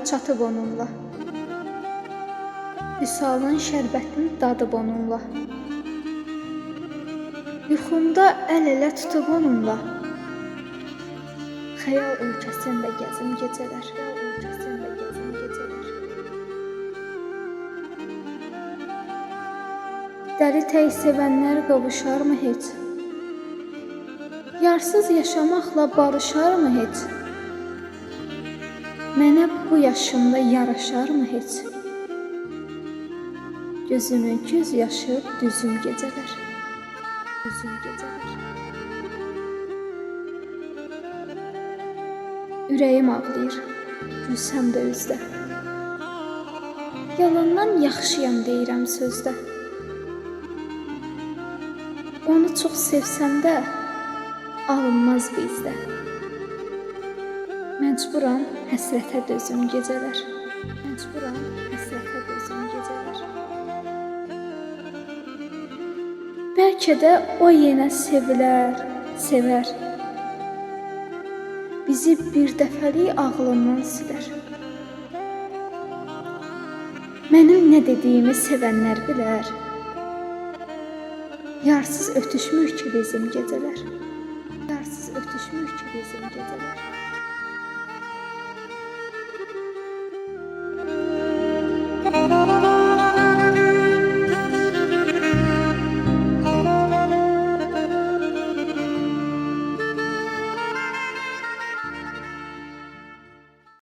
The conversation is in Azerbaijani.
çatıb onunla. Vüsalın şərbətini dadıb onunla. Yuxumda əl-ələ tutub onunla. Xəyal ölkəsində gəzim gecələr. Dəli tək sevənlər qovuşarmı heç? Yarsız yaşamaqla barışarmı heç? Mənə bu yaşımda yaraşarmı heç? Gözümün göz yaşı düzüm gecələr. Ürəyim ağlayır, gülsəm də üzdə. Yalandan yaxşıyam deyirəm sözdə. Onu çox sevsəm də alınmaz bizdə. Məcburam həsrətə dözüm gecələr. Bəlkə də o yenə sevər. Bizi bir dəfəlik ağlından silər. Mənim nə dediyimi sevənlər bilər. Yarsız ötüşmür ki bizim gecələr.